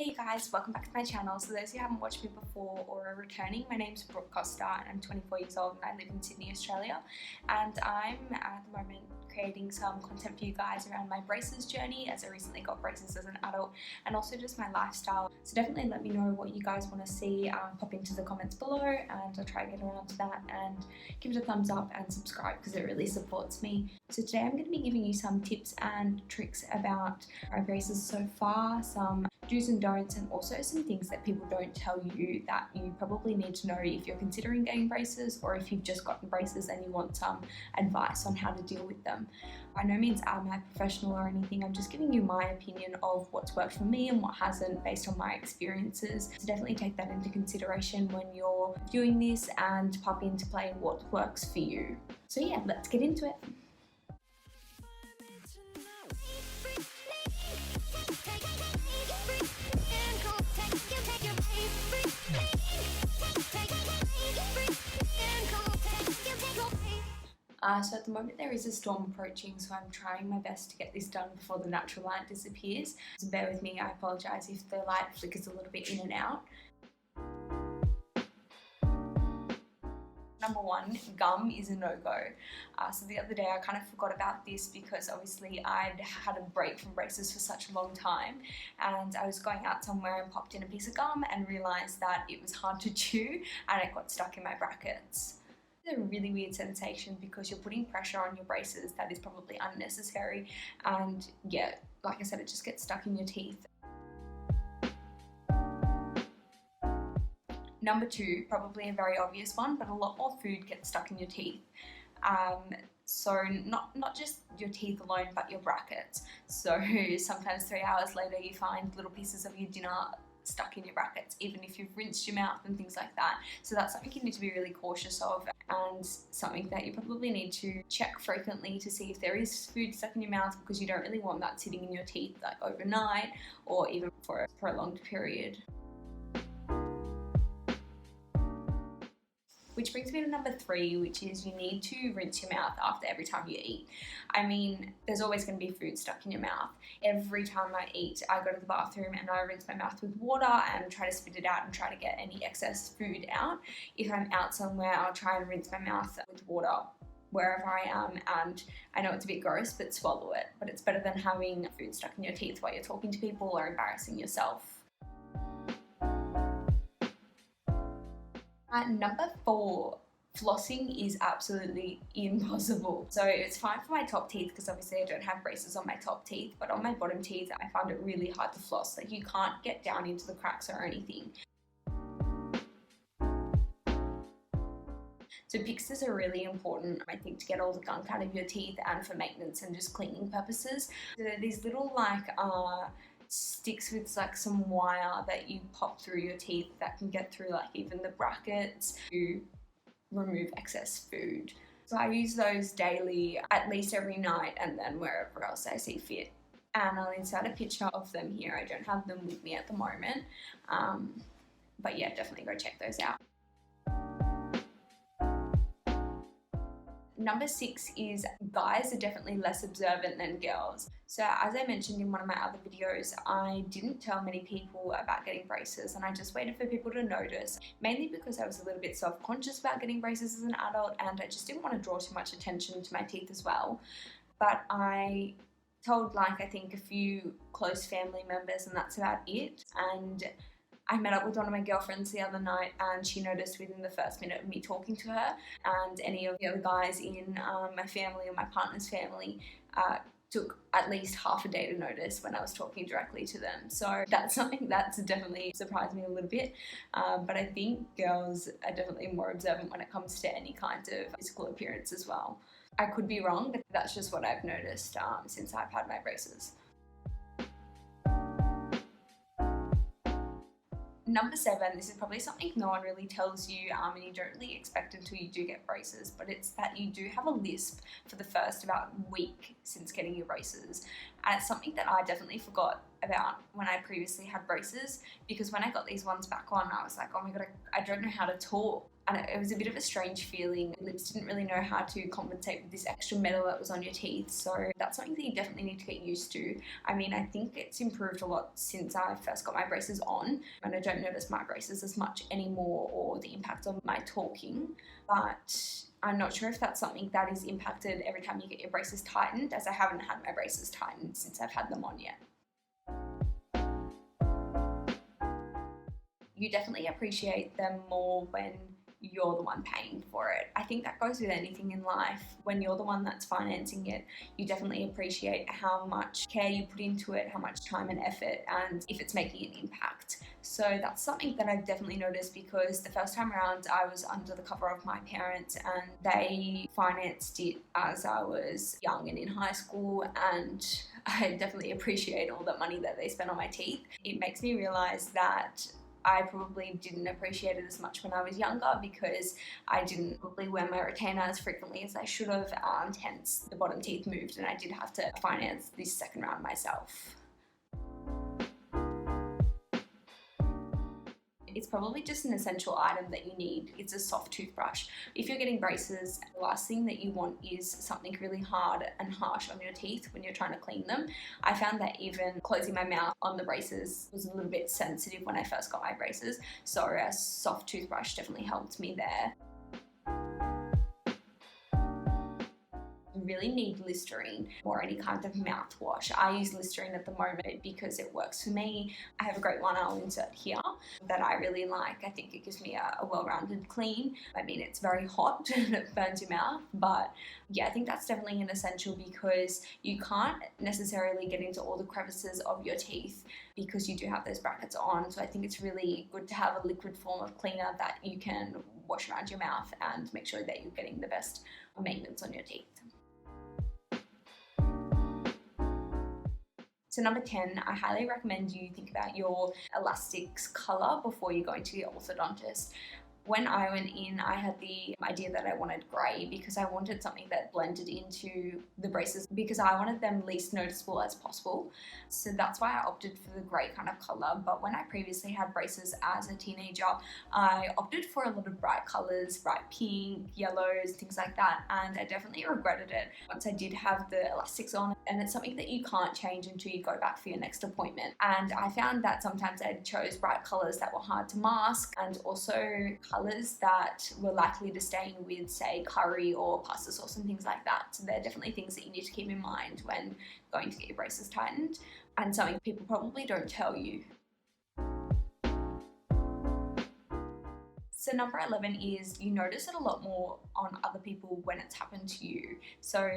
Hey you guys, welcome back to my channel. So those who haven't watched me before or are returning, my name's Brooke Costa and I'm 24 years old and I live in Sydney, Australia. And I'm at the moment creating some content for you guys around my braces journey, as I recently got braces as an adult, and also just my lifestyle. So definitely let me know what you guys want to see. Pop into the comments below and I'll try to get around to that, and give it a thumbs up and subscribe because it really supports me. So today I'm going to be giving you some tips and tricks about my braces so far, some do's and don'ts, and also some things that people don't tell you that you probably need to know if you're considering getting braces, or if you've just gotten braces and you want some advice on how to deal with them. By no means am I a professional or anything, I'm just giving you my opinion of what's worked for me and what hasn't based on my experiences. So definitely take that into consideration when you're doing this and pop into play what works for you. So yeah, let's get into it. So at the moment there is a storm approaching, so I'm trying my best to get this done before the natural light disappears. So bear with me, I apologise if the light flickers a little bit in and out. Number one, gum is a no-go. So the other day I kind of forgot about this because obviously I'd had a break from braces for such a long time, and I was going out somewhere and popped in a piece of gum and realised that it was hard to chew and it got stuck in my brackets. It's a really weird sensation because you're putting pressure on your braces that is probably unnecessary, and yeah, like I said, it just gets stuck in your teeth. Number two, probably a very obvious one, but a lot more food gets stuck in your teeth. So not just your teeth alone, but your brackets. So sometimes 3 hours later you find little pieces of your dinner stuck in your brackets, even if you've rinsed your mouth and things like that. So that's something you need to be really cautious of, and something that you probably need to check frequently to see if there is food stuck in your mouth, because you don't really want that sitting in your teeth like overnight or even for a prolonged period. Which brings me to number three, which is you need to rinse your mouth after every time you eat. I mean, there's always going to be food stuck in your mouth. Every time I eat, I go to the bathroom and I rinse my mouth with water and try to spit it out and try to get any excess food out. If I'm out somewhere, I'll try and rinse my mouth with water wherever I am, and I know it's a bit gross, but swallow it. But it's better than having food stuck in your teeth while you're talking to people or embarrassing yourself. Number four, flossing is absolutely impossible. So it's fine for my top teeth because obviously I don't have braces on my top teeth, but on my bottom teeth I find it really hard to floss. Like, you can't get down into the cracks or anything. So pixes are really important, I think, to get all the gunk out of your teeth and for maintenance and just cleaning purposes. So these little sticks with like some wire that you pop through your teeth that can get through like even the brackets to remove excess food. So I use those daily, at least every night, and then wherever else I see fit. And I'll insert a picture of them here. I don't have them with me at the moment, but yeah, definitely go check those out. Number six is guys are definitely less observant than girls. So as I mentioned in one of my other videos, I didn't tell many people about getting braces, and I just waited for people to notice, mainly because I was a little bit self-conscious about getting braces as an adult, and I just didn't want to draw too much attention to my teeth as well. But I told I think a few close family members, and that's about it. And I met up with one of my girlfriends the other night and she noticed within the first minute of me talking to her, and any of the other guys in my family or my partner's family took at least half a day to notice when I was talking directly to them. So that's something that's definitely surprised me a little bit, but I think girls are definitely more observant when it comes to any kind of physical appearance as well. I could be wrong, but that's just what I've noticed since I've had my braces. Number seven, this is probably something no one really tells you and you don't really expect until you do get braces, but it's that you do have a lisp for the first about week since getting your braces. And it's something that I definitely forgot about when I previously had braces, because when I got these ones back on, I was like, oh my god, I don't know how to talk. And it was a bit of a strange feeling. Lips didn't really know how to compensate with this extra metal that was on your teeth. So that's something that you definitely need to get used to. I mean, I think it's improved a lot since I first got my braces on, and I don't notice my braces as much anymore or the impact on my talking. But I'm not sure if that's something that is impacted every time you get your braces tightened, as I haven't had my braces tightened since I've had them on yet. You definitely appreciate them more when you're the one paying for it. I think that goes with anything in life. When you're the one that's financing it, you definitely appreciate how much care you put into it, how much time and effort, and if it's making an impact. So that's something that I've definitely noticed, because the first time around I was under the cover of my parents and they financed it as I was young and in high school, and I definitely appreciate all the money that they spent on my teeth. It makes me realize that I probably didn't appreciate it as much when I was younger, because I didn't probably wear my retainer as frequently as I should have, hence the bottom teeth moved and I did have to finance this second round myself. It's probably just an essential item that you need. It's a soft toothbrush. If you're getting braces, the last thing that you want is something really hard and harsh on your teeth when you're trying to clean them. I found that even closing my mouth on the braces was a little bit sensitive when I first got my braces, so a soft toothbrush definitely helped me there. You really need Listerine or any kind of mouthwash. I use Listerine at the moment because it works for me. I have a great one I'll insert here that I really like. I think it gives me a well-rounded clean. I mean, it's very hot and it burns your mouth, but yeah, I think that's definitely an essential, because you can't necessarily get into all the crevices of your teeth because you do have those brackets on. So I think it's really good to have a liquid form of cleaner that you can wash around your mouth and make sure that you're getting the best maintenance on your teeth. So number 10, I highly recommend you think about your elastics colour before you go into your orthodontist. When I went in, I had the idea that I wanted grey, because I wanted something that blended into the braces, because I wanted them least noticeable as possible. So that's why I opted for the grey kind of colour. But when I previously had braces as a teenager, I opted for a lot of bright colours, bright pink, yellows, things like that. And I definitely regretted it once I did have the elastics on. And it's something that you can't change until you go back for your next appointment. And I found that sometimes I chose bright colours that were hard to mask, and also colours that were likely to stain with, say, curry or pasta sauce and things like that. So they're definitely things that you need to keep in mind when going to get your braces tightened, and something people probably don't tell you. So number 11 is you notice it a lot more on other people when it's happened to you. So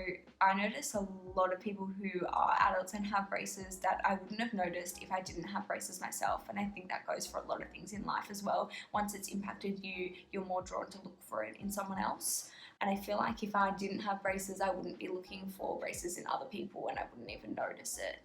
I notice a lot of people who are adults and have braces that I wouldn't have noticed if I didn't have braces myself. And I think that goes for a lot of things in life as well. Once it's impacted you, you're more drawn to look for it in someone else. And I feel like if I didn't have braces, I wouldn't be looking for braces in other people and I wouldn't even notice it.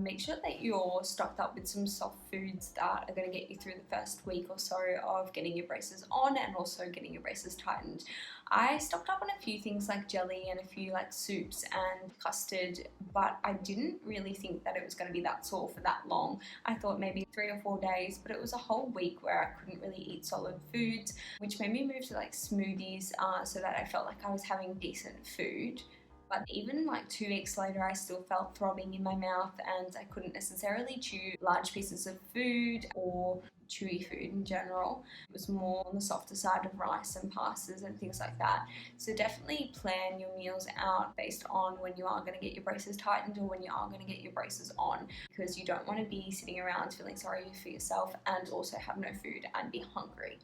Make sure that you're stocked up with some soft foods that are going to get you through the first week or so of getting your braces on and also getting your braces tightened. I stocked up on a few things like jelly and a few like soups and custard, but I didn't really think that it was going to be that sore for that long. I thought maybe 3 or 4 days, but it was a whole week where I couldn't really eat solid foods, which made me move to like smoothies so that I felt like I was having decent food. But even like 2 weeks later, I still felt throbbing in my mouth and I couldn't necessarily chew large pieces of food or chewy food in general. It was more on the softer side of rice and pastas and things like that. So definitely plan your meals out based on when you are going to get your braces tightened or when you are going to get your braces on, because you don't want to be sitting around feeling sorry for yourself and also have no food and be hungry.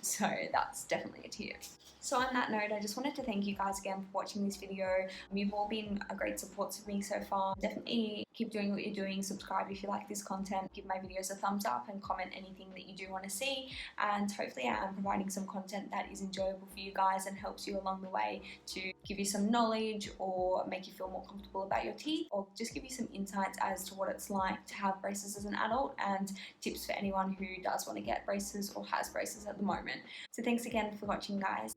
So that's definitely a tip. So on that note, I just wanted to thank you guys again for watching this video. You've all been a great support to me so far. Definitely keep doing what you're doing. Subscribe if you like this content. Give my videos a thumbs up and comment anything that you do want to see. And hopefully I am providing some content that is enjoyable for you guys and helps you along the way to give you some knowledge or make you feel more comfortable about your teeth, or just give you some insights as to what it's like to have braces as an adult and tips for anyone who does want to get braces or has braces at the moment. So thanks again for watching, guys.